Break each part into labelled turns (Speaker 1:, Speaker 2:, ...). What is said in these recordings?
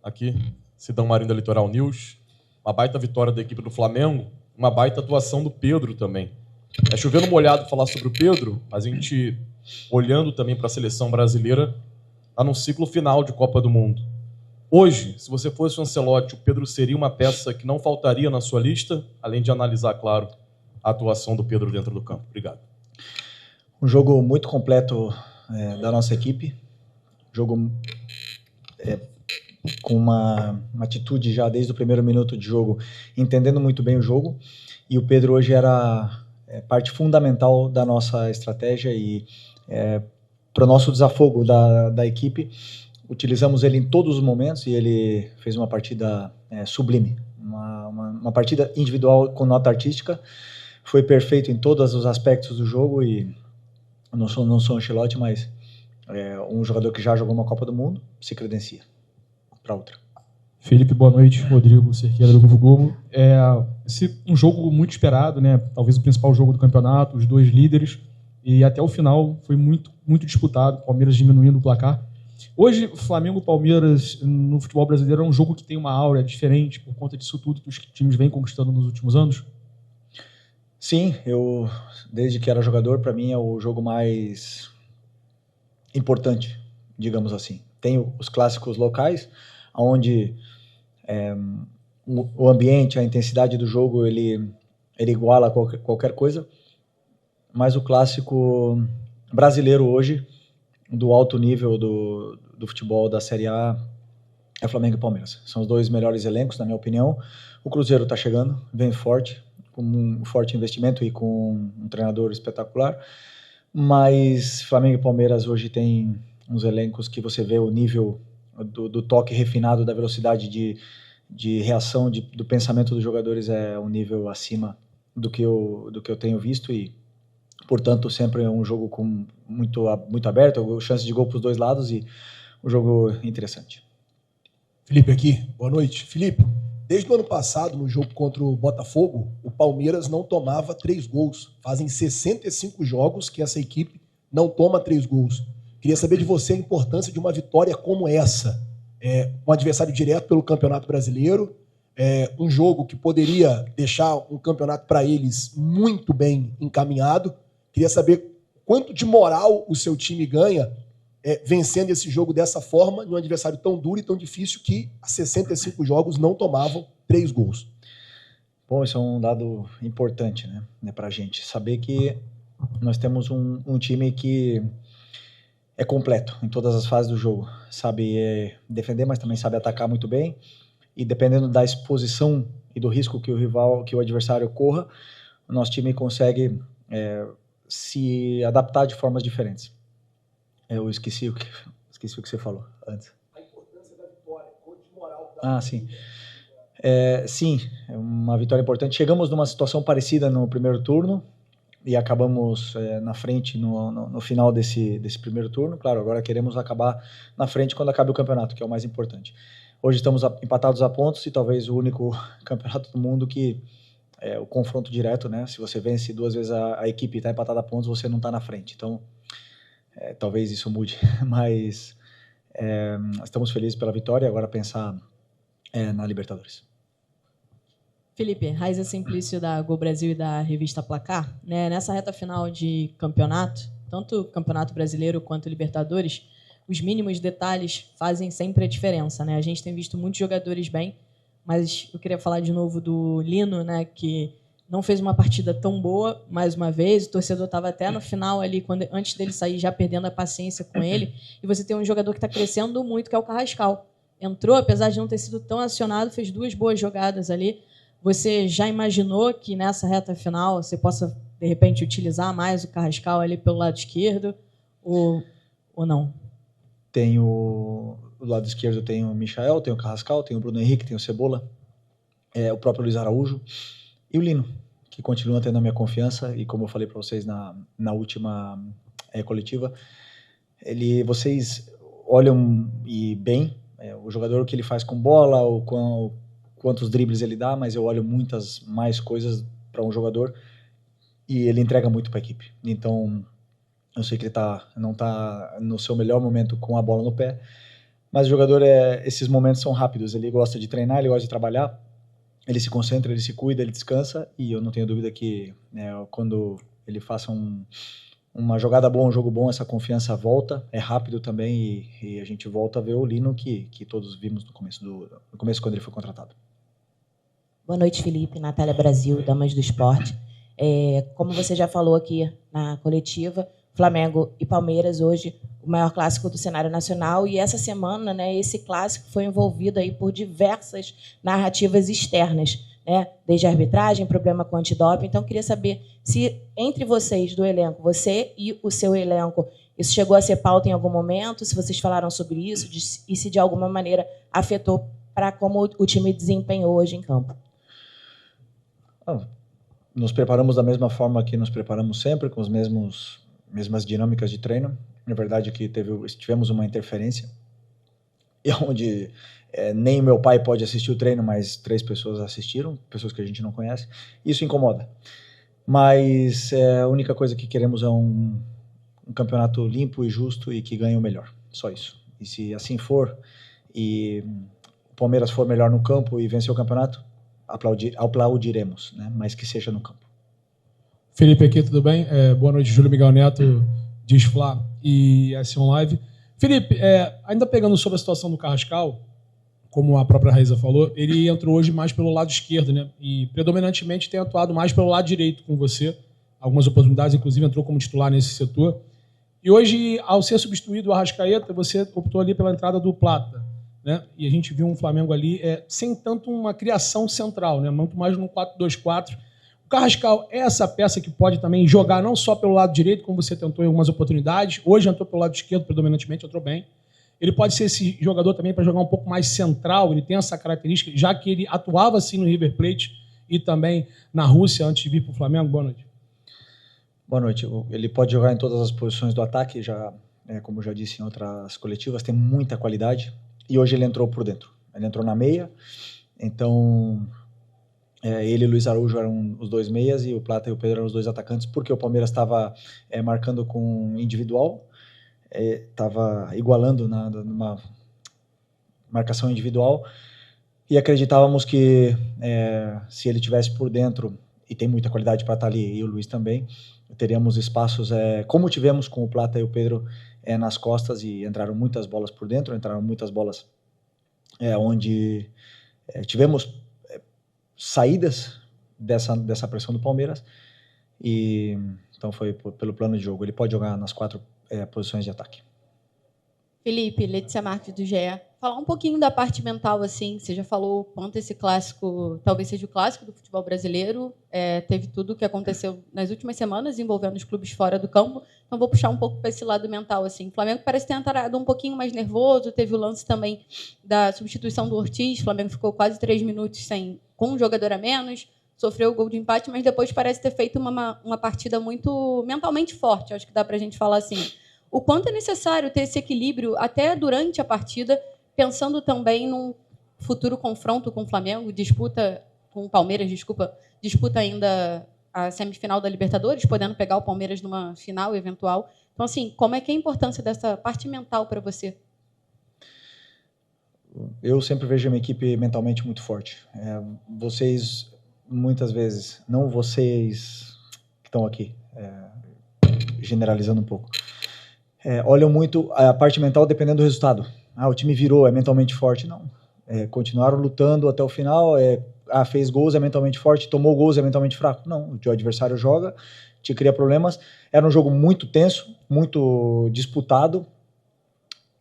Speaker 1: aqui, Sidão Marinho da Litoral News. Uma baita vitória da equipe do Flamengo, uma baita atuação do Pedro também. É chovendo molhado falar sobre o Pedro, mas a gente, olhando também para a seleção brasileira, está no ciclo final de Copa do Mundo. Hoje, se você fosse o Ancelotti, o Pedro seria uma peça que não faltaria na sua lista, além de analisar, claro, a atuação do Pedro dentro do campo. Obrigado.
Speaker 2: Um jogo muito completo da nossa equipe. Jogo com uma atitude já desde o primeiro minuto de jogo, entendendo muito bem o jogo. E o Pedro hoje era parte fundamental da nossa estratégia e para o nosso desafogo da equipe, utilizamos ele em todos os momentos e ele fez uma partida sublime. Uma partida individual com nota artística. Foi perfeito em todos os aspectos do jogo e não sou Ancelotti, mas um jogador que já jogou uma Copa do Mundo se credencia para outra.
Speaker 3: Felipe, boa noite. Rodrigo Cerqueira do Globo Globo. Um jogo muito esperado, né? Talvez o principal jogo do campeonato, os dois líderes, e até o final foi muito, muito disputado, Palmeiras diminuindo o placar. Hoje, Flamengo e Palmeiras no futebol brasileiro é um jogo que tem uma aura diferente por conta disso tudo que os times vêm conquistando nos últimos anos?
Speaker 2: Sim, desde que era jogador, para mim é o jogo mais importante, digamos assim. Tem os clássicos locais, onde o ambiente, a intensidade do jogo, ele iguala qualquer coisa, mas o clássico brasileiro hoje, do alto nível do futebol da Série A, é Flamengo e Palmeiras. São os dois melhores elencos, na minha opinião. O Cruzeiro está chegando, vem forte, com um forte investimento e com um treinador espetacular, mas Flamengo e Palmeiras hoje tem uns elencos que você vê o nível do toque refinado, da velocidade de reação, do pensamento dos jogadores é um nível acima do que eu tenho visto e, portanto, sempre é um jogo muito aberto, chance de gol para os dois lados e um jogo interessante.
Speaker 4: Felipe aqui, boa noite. Felipe, desde o ano passado, no jogo contra o Botafogo, o Palmeiras não tomava 3 gols. Fazem 65 jogos que essa equipe não toma 3 gols. Queria saber de você a importância de uma vitória como essa. Um adversário direto pelo Campeonato Brasileiro, um jogo que poderia deixar um campeonato para eles muito bem encaminhado. Queria saber quanto de moral o seu time ganha vencendo esse jogo dessa forma, num adversário tão duro e tão difícil que há 65 jogos não tomavam 3 gols.
Speaker 2: Bom, isso é um dado importante, né, para a gente. Saber que nós temos um time que é completo em todas as fases do jogo. Sabe defender, mas também sabe atacar muito bem. E dependendo da exposição e do risco que o adversário corra, o nosso time consegue se adaptar de formas diferentes. Eu esqueci o que você falou antes.
Speaker 4: A importância da vitória, quanto de moral.
Speaker 2: Sim. Sim, é uma vitória importante. Chegamos numa situação parecida no primeiro turno e acabamos na frente no final desse primeiro turno. Claro, agora queremos acabar na frente quando acabe o campeonato, que é o mais importante. Hoje estamos empatados a pontos e talvez o único campeonato do mundo que o confronto direto, né? Se você vence 2 vezes a equipe e está empatada a pontos, você não está na frente. Então, talvez isso mude, mas estamos felizes pela vitória. Agora pensar na Libertadores.
Speaker 5: Felipe, Raiza Simplício da Gol Brasil e da revista Placar, né? Nessa reta final de campeonato, tanto Campeonato Brasileiro quanto Libertadores, os mínimos detalhes fazem sempre a diferença, né? A gente tem visto muitos jogadores bem, mas eu queria falar de novo do Lino, né? Que não fez uma partida tão boa, mais uma vez, o torcedor estava até no final ali, antes dele sair, já perdendo a paciência com ele, e você tem um jogador que está crescendo muito, que é o Carrascal. Entrou, apesar de não ter sido tão acionado, fez 2 boas jogadas ali. Você já imaginou que nessa reta final você possa, de repente, utilizar mais o Carrascal ali pelo lado esquerdo, ou não?
Speaker 2: Tem o lado esquerdo, tem o Michael, tem o Carrascal, tem o Bruno Henrique, tem o Cebola, o próprio Luiz Araújo, e o Lino, que continua tendo a minha confiança, e como eu falei para vocês na última coletiva, vocês olham bem o jogador, o que ele faz com bola, quantos dribles ele dá, mas eu olho muitas mais coisas para um jogador e ele entrega muito para a equipe. Então, eu sei que ele não está no seu melhor momento com a bola no pé, Mas o jogador, esses momentos são rápidos. Ele gosta de treinar, ele gosta de trabalhar, ele se concentra, ele se cuida, ele descansa. E eu não tenho dúvida que quando ele faça uma jogada boa, um jogo bom, essa confiança volta. É rápido também e a gente volta a ver o Lino que todos vimos no começo quando ele foi contratado.
Speaker 6: Boa noite, Felipe. Natália Brasil, Damas do Esporte. Como você já falou aqui na coletiva, Flamengo e Palmeiras hoje o maior clássico do cenário nacional, e essa semana, né, esse clássico foi envolvido aí por diversas narrativas externas, né, desde a arbitragem, problema com antidoping. Então, queria saber se entre vocês do elenco, você e o seu elenco, isso chegou a ser pauta em algum momento, se vocês falaram sobre isso e se de alguma maneira afetou para como o time desempenhou hoje em campo.
Speaker 2: Nos preparamos da mesma forma que nos preparamos sempre, com as mesmas dinâmicas de treino. Na verdade, que tivemos uma interferência, e onde nem meu pai pode assistir o treino, mas 3 pessoas assistiram, pessoas que a gente não conhece. Isso incomoda. Mas a única coisa que queremos é um campeonato limpo e justo e que ganhe o melhor. Só isso. E se assim for, e o Palmeiras for melhor no campo e vencer o campeonato, aplaudiremos, né? Mas que seja no campo.
Speaker 7: Felipe aqui, tudo bem? Boa noite, Júlio Miguel Neto, Diz Fla e S1 Live. Felipe, ainda pegando sobre a situação do Carrascal, como a própria Raíza falou, ele entrou hoje mais pelo lado esquerdo, né? E predominantemente tem atuado mais pelo lado direito com você. Algumas oportunidades, inclusive, entrou como titular nesse setor. E hoje, ao ser substituído o Arrascaeta, você optou ali pela entrada do Plata, né? E a gente viu um Flamengo ali sem tanto uma criação central, né? Muito mais no 4-2-4. O Carrascal é essa peça que pode também jogar não só pelo lado direito, como você tentou em algumas oportunidades. Hoje entrou pelo lado esquerdo, predominantemente, entrou bem. Ele pode ser esse jogador também para jogar um pouco mais central, ele tem essa característica, já que ele atuava assim no River Plate e também na Rússia antes de vir para o Flamengo. Boa noite.
Speaker 2: Boa noite. Ele pode jogar em todas as posições do ataque, como já disse em outras coletivas, tem muita qualidade. E hoje ele entrou por dentro. Ele entrou na meia, então ele e o Luiz Araújo eram os 2 meias e o Plata e o Pedro eram os 2 atacantes, porque o Palmeiras estava marcando com individual, estava igualando numa marcação individual, e acreditávamos que se ele tivesse por dentro, e tem muita qualidade para estar ali, e o Luiz também, teríamos espaços, como tivemos com o Plata e o Pedro nas costas, e entraram muitas bolas por dentro, entraram muitas bolas onde tivemos saídas dessa pressão do Palmeiras, e então foi pelo plano de jogo. Ele pode jogar nas 4 posições de ataque.
Speaker 8: Felipe, Letícia Marques do GE. Falar um pouquinho da parte mental, assim, você já falou o quanto esse clássico, talvez seja o clássico do futebol brasileiro, teve tudo o que aconteceu nas últimas semanas envolvendo os clubes fora do campo, então vou puxar um pouco para esse lado mental, assim. O Flamengo parece ter entrado um pouquinho mais nervoso, teve o lance também da substituição do Ortiz, o Flamengo ficou quase 3 minutos com um jogador a menos, sofreu o gol de empate, mas depois parece ter feito uma partida muito mentalmente forte, acho que dá para a gente falar assim. O quanto é necessário ter esse equilíbrio até durante a partida, pensando também num futuro confronto com o Flamengo, com o Palmeiras, disputa ainda a semifinal da Libertadores, podendo pegar o Palmeiras numa final eventual. Então, assim, como é que é a importância dessa parte mental para você?
Speaker 2: Eu sempre vejo a minha equipe mentalmente muito forte. Vocês, muitas vezes, não vocês que estão aqui, generalizando um pouco, olham muito a parte mental dependendo do resultado. O time virou, é mentalmente forte. Não. Continuaram lutando até o final, fez gols, é mentalmente forte, tomou gols, é mentalmente fraco. Não, o adversário joga, te cria problemas. Era um jogo muito tenso, muito disputado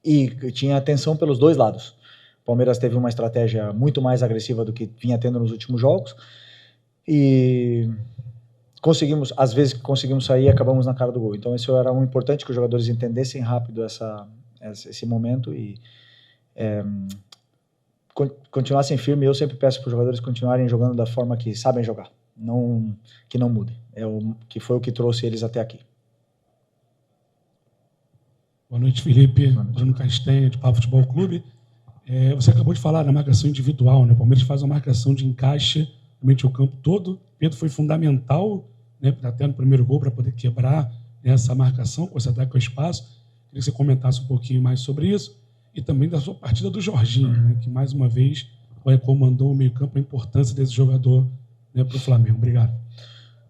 Speaker 2: e tinha tensão pelos 2 lados. O Palmeiras teve uma estratégia muito mais agressiva do que vinha tendo nos últimos jogos e às vezes conseguimos sair e acabamos na cara do gol. Então isso era importante que os jogadores entendessem rápido esse momento e continuassem firmes. Eu sempre peço para os jogadores continuarem jogando da forma que sabem jogar, que não mudem. Que foi o que trouxe eles até aqui.
Speaker 7: Boa noite, Felipe. Bruno Castanha, de Papo Futebol Clube. Você acabou de falar da marcação individual, né? O Palmeiras faz uma marcação de encaixe realmente o campo todo. Pedro foi fundamental, né, até no primeiro gol, para poder quebrar essa marcação, com esse ataque ao espaço. Queria que você comentasse um pouquinho mais sobre isso. e também da sua partida do Jorginho, né, que mais uma vez comandou o meio-campo, a importância desse jogador, né, para o Flamengo. Obrigado.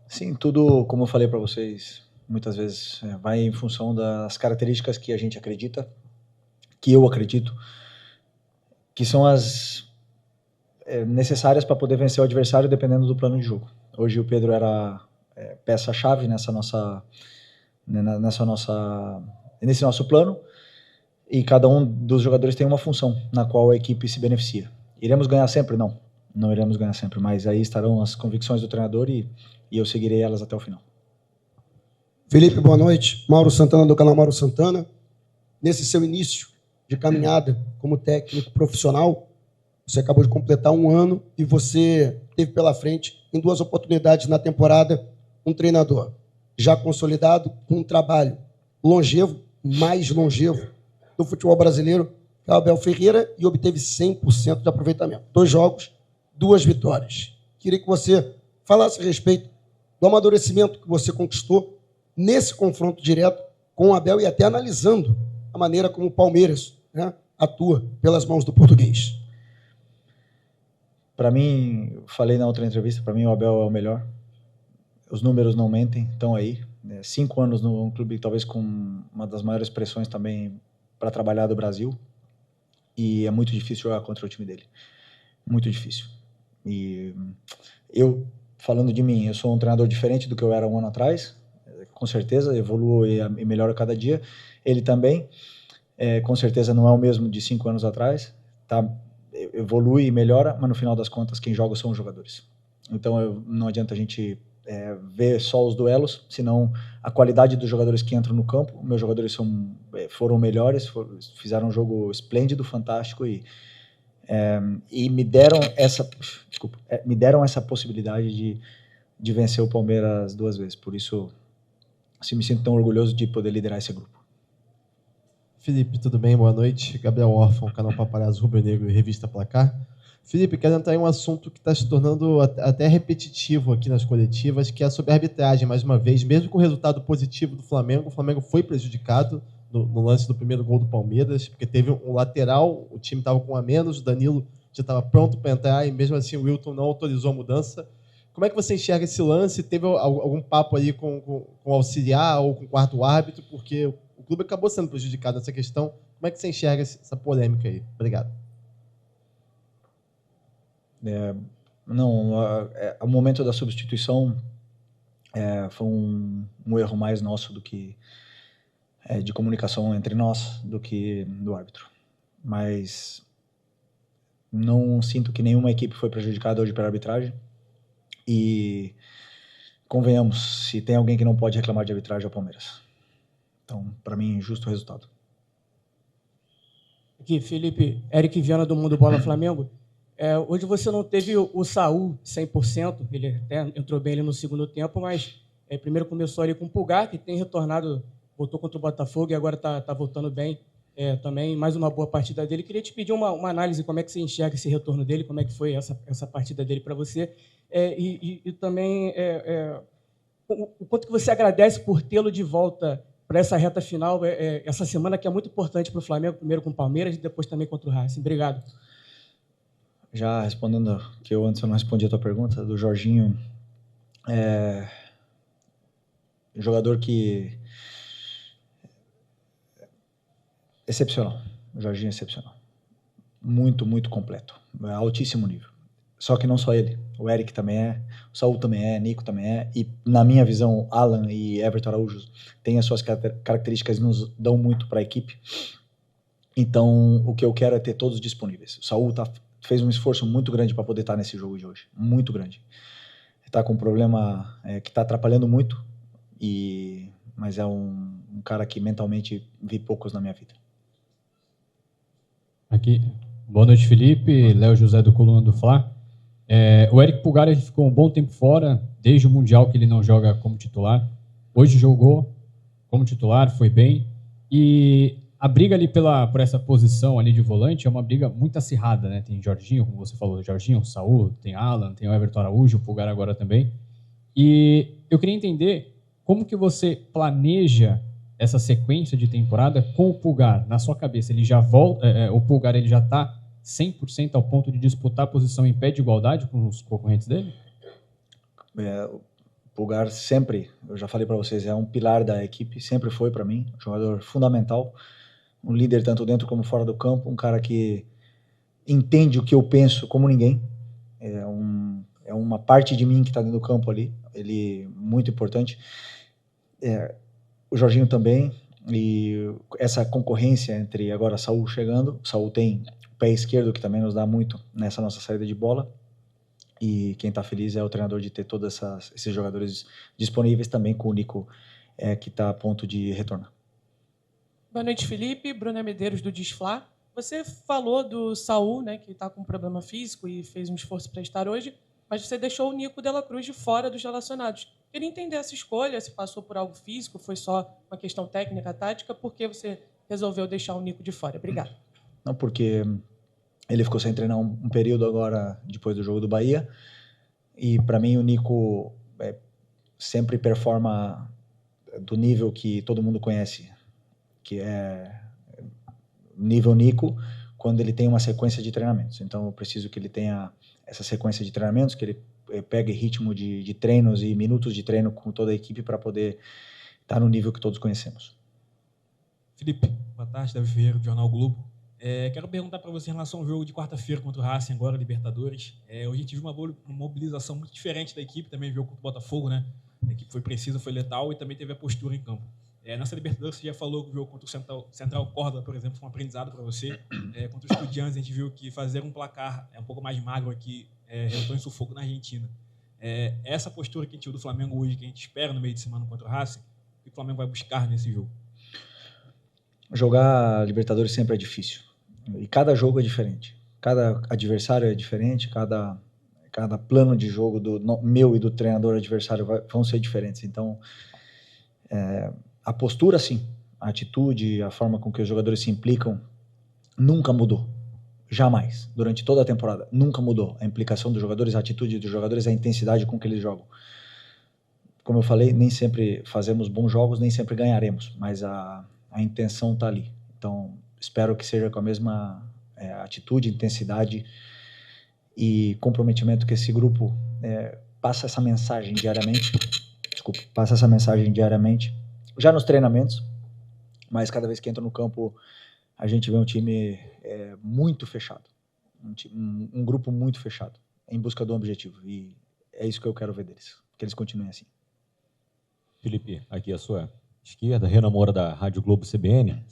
Speaker 2: Sim, tudo, como eu falei para vocês, muitas vezes vai em função das características que a gente acredita, que eu acredito, que são as necessárias para poder vencer o adversário dependendo do plano de jogo. Hoje o Pedro era peça-chave nesse nosso plano, e cada um dos jogadores tem uma função na qual a equipe se beneficia. Iremos ganhar sempre? Não iremos ganhar sempre, mas aí estarão as convicções do treinador e eu seguirei elas até o final.
Speaker 9: Felipe, boa noite. Mauro Santana, do canal Mauro Santana. Nesse seu início de caminhada como técnico profissional, você acabou de completar 1 ano e você teve pela frente, em 2 oportunidades na temporada, um treinador já consolidado, com um trabalho longevo, mais longevo do futebol brasileiro, que é o Abel Ferreira, e obteve 100% de aproveitamento. 2 jogos, 2 vitórias. Queria que você falasse a respeito do amadurecimento que você conquistou nesse confronto direto com o Abel e até analisando a maneira como o Palmeiras, né, atua pelas mãos do português.
Speaker 2: Para mim, eu falei na outra entrevista, para mim o Abel é o melhor. Os números não mentem, estão aí. 5 anos num clube talvez com uma das maiores pressões também para trabalhar do Brasil, e é muito difícil jogar contra o time dele. Muito difícil. E eu, falando de mim, eu sou um treinador diferente do que eu era 1 ano atrás, com certeza, evoluo e melhoro cada dia. Ele também, com certeza não é o mesmo de 5 anos atrás, tá? Evolui e melhora, mas no final das contas quem joga são os jogadores. Então não adianta a gente ver só os duelos, senão a qualidade dos jogadores que entram no campo. Meus jogadores foram melhores, fizeram um jogo esplêndido, fantástico, e me deram essa possibilidade de vencer o Palmeiras 2 vezes. Por isso, me sinto tão orgulhoso de poder liderar esse grupo.
Speaker 10: Felipe, tudo bem? Boa noite. Gabriel Órfão, canal Paparazzo Rubro Negro e Revista Placar. Felipe, quero entrar em um assunto que está se tornando até repetitivo aqui nas coletivas, que é sobre a arbitragem, mais uma vez. Mesmo com o resultado positivo do Flamengo, o Flamengo foi prejudicado no lance do primeiro gol do Palmeiras, porque teve um lateral, o time estava com 1 a menos, o Danilo já estava pronto para entrar, e mesmo assim o Wilton não autorizou a mudança. Como é que você enxerga esse lance? Teve algum papo aí com o auxiliar ou com o quarto árbitro? Porque o clube acabou sendo prejudicado nessa questão. Como é que você enxerga essa polêmica aí? Obrigado.
Speaker 2: O momento da substituição foi um erro mais nosso do que de comunicação entre nós do que do árbitro. Mas não sinto que nenhuma equipe foi prejudicada hoje pela arbitragem. E convenhamos, se tem alguém que não pode reclamar de arbitragem é o Palmeiras. Então, para mim, justo o resultado.
Speaker 11: Aqui, Felipe, Eric Viana do Mundo Bola Flamengo. Hoje você não teve o Saul 100%, ele até entrou bem ali no segundo tempo, mas primeiro começou ali com o Pulgar, que tem retornado, voltou contra o Botafogo e agora está voltando bem também, mais uma boa partida dele. Queria te pedir uma análise, como é que você enxerga esse retorno dele, como é que foi essa partida dele para você, e também o quanto que você agradece por tê-lo de volta para essa reta final, essa semana que é muito importante para o Flamengo, primeiro com o Palmeiras e depois também contra o Racing. Obrigado.
Speaker 2: Já respondendo, que eu antes não respondi a tua pergunta, do Jorginho, jogador que excepcional, o Jorginho é excepcional, muito, muito completo, altíssimo nível. Só que não só ele, o Eric também o Saul também Nico também e na minha visão, Alan e Everton Araújo têm as suas características e nos dão muito para a equipe. Então, o que eu quero é ter todos disponíveis. O Saul fez um esforço muito grande para poder estar nesse jogo de hoje, muito grande. Está com um problema que está atrapalhando muito, mas é um cara que mentalmente vi poucos na minha vida.
Speaker 12: Aqui, boa noite, Felipe. Léo José do Coluna do Fla. O Eric Pulgar ele ficou um bom tempo fora, desde o Mundial que ele não joga como titular. Hoje jogou como titular, foi bem. E a briga ali por essa posição ali de volante é uma briga muito acirrada, né? Tem Jorginho, como você falou, Jorginho, Saul, tem Alan, tem o Everton Araújo, o Pulgar agora também. E eu queria entender como que você planeja essa sequência de temporada com o Pulgar, na sua cabeça, ele já volta, o Pulgar ele já está 100% ao ponto de disputar a posição em pé de igualdade com os concorrentes dele?
Speaker 2: O Pulgar sempre, eu já falei para vocês, é um pilar da equipe, sempre foi para mim, um jogador fundamental, um líder tanto dentro como fora do campo, um cara que entende o que eu penso como ninguém, é uma parte de mim que está dentro do campo ali, ele muito importante. O Jorginho também, e essa concorrência entre agora Saúl chegando, Saúl tem o pé esquerdo que também nos dá muito nessa nossa saída de bola, e quem está feliz é o treinador de ter todos esses jogadores disponíveis, também com o Nico que está a ponto de retornar.
Speaker 13: Boa noite, Felipe. Bruna Medeiros, do Disflá. Você falou do Saúl, né, que está com problema físico e fez um esforço para estar hoje, mas você deixou o Nico de la Cruz de fora dos relacionados. Queria entender essa escolha, se passou por algo físico, foi só uma questão técnica, tática, por que você resolveu deixar o Nico de fora? Obrigado.
Speaker 2: Não, porque ele ficou sem treinar um período agora, depois do jogo do Bahia, e para mim o Nico sempre performa do nível que todo mundo conhece, que é nível Nico, quando ele tem uma sequência de treinamentos. Então eu preciso que ele tenha essa sequência de treinamentos, que ele pegue ritmo de treinos e minutos de treino com toda a equipe para poder estar no nível que todos conhecemos.
Speaker 14: Felipe, boa tarde, Davi Ferreira, do Jornal Globo. Quero perguntar para você em relação ao jogo de quarta-feira contra o Racing, agora Libertadores. Hoje a gente viu uma mobilização muito diferente da equipe, também viu contra o Botafogo, né? A equipe foi precisa, foi letal e também teve a postura em campo. Nessa Libertadores você já falou que o jogo contra o Central Córdoba, por exemplo, foi um aprendizado para você. Contra o Estudiantes a gente viu que fazer um placar um pouco mais magro aqui resultou em sufoco na Argentina. Essa postura que a gente viu do Flamengo hoje, que a gente espera no meio de semana contra o Racing, o que o Flamengo vai buscar nesse jogo?
Speaker 2: Jogar Libertadores sempre é difícil. E cada jogo é diferente. Cada adversário é diferente, cada plano de jogo meu e do treinador adversário vão ser diferentes. Então, a postura, sim. A atitude, a forma com que os jogadores se implicam, nunca mudou. Jamais. Durante toda a temporada, nunca mudou. A implicação dos jogadores, a atitude dos jogadores, a intensidade com que eles jogam. Como eu falei, nem sempre fazemos bons jogos, nem sempre ganharemos, mas a intenção está ali. Então, espero que seja com a mesma atitude, intensidade e comprometimento que esse grupo passa essa mensagem diariamente. Passa essa mensagem diariamente, já nos treinamentos, mas cada vez que entra no campo, a gente vê um time muito fechado, um grupo muito fechado, em busca do objetivo. E é isso que eu quero ver deles, que eles continuem assim.
Speaker 15: Felipe, aqui à sua esquerda, Renan Moura, da Rádio Globo CBN.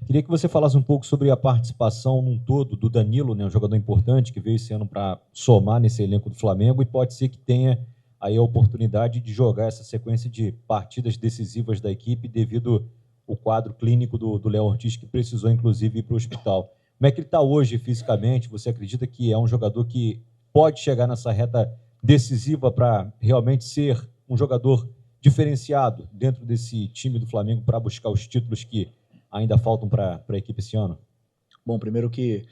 Speaker 15: Queria que você falasse um pouco sobre a participação num todo do Danilo, né, um jogador importante que veio esse ano para somar nesse elenco do Flamengo e pode ser que tenha aí a oportunidade de jogar essa sequência de partidas decisivas da equipe devido ao quadro clínico do Léo Ortiz, que precisou, inclusive, ir para o hospital. Como é que ele está hoje fisicamente? Você acredita que é um jogador que pode chegar nessa reta decisiva para realmente ser um jogador diferenciado dentro desse time do Flamengo para buscar os títulos que ainda faltam para a equipe esse ano?
Speaker 2: Bom, primeiro que,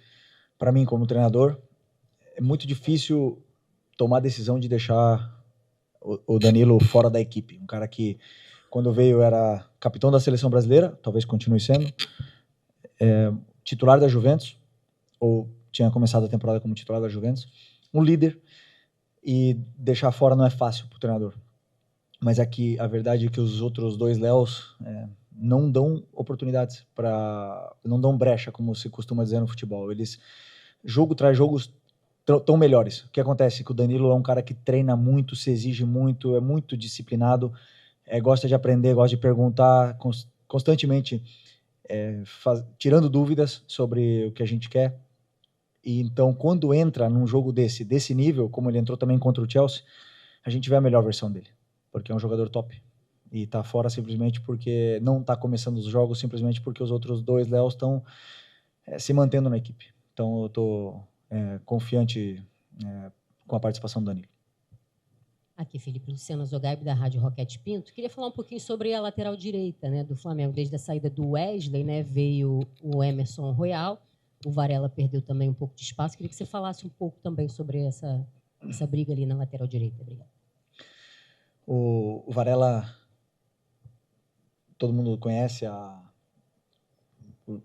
Speaker 2: para mim, como treinador, é muito difícil tomar a decisão de deixar o Danilo fora da equipe. Um cara que, quando veio, era capitão da seleção brasileira, talvez continue sendo, titular da Juventus, ou tinha começado a temporada como titular da Juventus, um líder, e deixar fora não é fácil para o treinador. Mas aqui a verdade é que os outros dois Léos não dão oportunidades, não dão brecha, como se costuma dizer no futebol. Eles, jogo traz jogos, tão melhores. O que acontece? Que o Danilo é um cara que treina muito, se exige muito, é muito disciplinado, gosta de aprender, gosta de perguntar constantemente, tirando dúvidas sobre o que a gente quer. E então, quando entra num jogo desse nível, como ele entrou também contra o Chelsea, a gente vê a melhor versão dele, porque é um jogador top. E está fora simplesmente porque não está começando os jogos, simplesmente porque os outros dois Léos estão se mantendo na equipe. Então eu estou confiante com a participação do Danilo.
Speaker 16: Aqui, Felipe, Luciano Zogaib, da Rádio Roquete Pinto. Queria falar um pouquinho sobre a lateral direita, né, do Flamengo. Desde a saída do Wesley, né, veio o Emerson Royal. O Varela perdeu também um pouco de espaço. Queria que você falasse um pouco também sobre essa briga ali na lateral direita. Obrigado.
Speaker 2: O Varela todo mundo conhece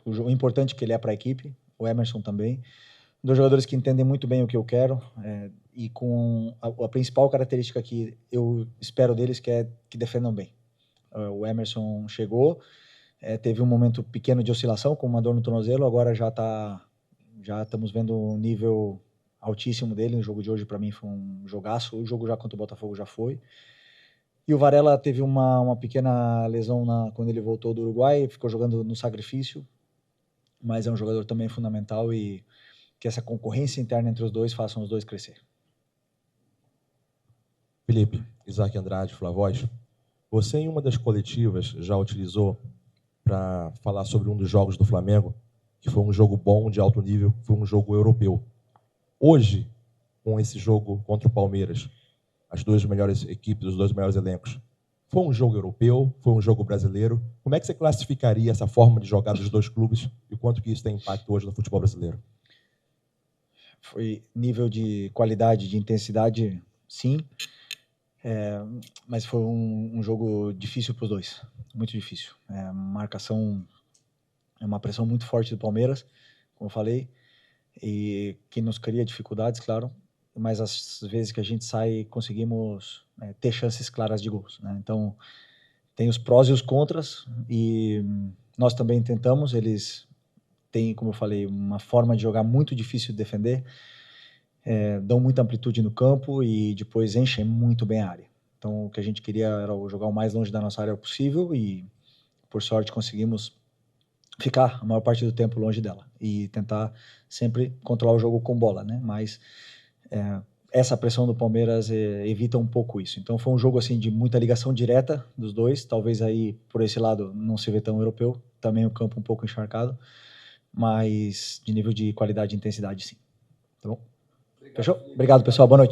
Speaker 2: o importante que ele é para a equipe, o Emerson também. 2 jogadores que entendem muito bem o que eu quero, e com a principal característica que eu espero deles, que é que defendam bem. O Emerson chegou, teve um momento pequeno de oscilação, com uma dor no tornozelo, agora já estamos vendo um nível altíssimo dele. No jogo de hoje, para mim, foi um jogaço. O jogo já contra o Botafogo já foi. E o Varela teve uma pequena lesão quando ele voltou do Uruguai, ficou jogando no sacrifício, mas é um jogador também fundamental, e que essa concorrência interna entre os dois façam os dois crescer.
Speaker 17: Felipe, Isaac Andrade, Flavoz, você em uma das coletivas já utilizou para falar sobre um dos jogos do Flamengo, que foi um jogo bom, de alto nível, foi um jogo europeu. Hoje, com esse jogo contra o Palmeiras, as 2 melhores equipes, os 2 melhores elencos, foi um jogo europeu, foi um jogo brasileiro. Como é que você classificaria essa forma de jogar dos 2 clubes e quanto que isso tem impacto hoje no futebol brasileiro?
Speaker 2: Foi nível de qualidade, de intensidade, sim. Mas foi um jogo difícil para os dois, muito difícil. Marcação, uma pressão muito forte do Palmeiras, como eu falei, e que nos cria dificuldades, claro, mas às vezes que a gente sai, conseguimos ter chances claras de gols, né? Então, tem os prós e os contras, e nós também tentamos. Eles têm, como eu falei, uma forma de jogar muito difícil de defender, dão muita amplitude no campo e depois enchem muito bem a área. Então, o que a gente queria era jogar o mais longe da nossa área possível, e por sorte conseguimos ficar a maior parte do tempo longe dela e tentar sempre controlar o jogo com bola, né? Mas essa pressão do Palmeiras evita um pouco isso. Então foi um jogo assim de muita ligação direta dos dois, talvez aí por esse lado não se vê tão europeu, também o campo um pouco encharcado, mas de nível de qualidade e intensidade, sim. Tá bom? Fechou? Obrigado, pessoal. Boa noite.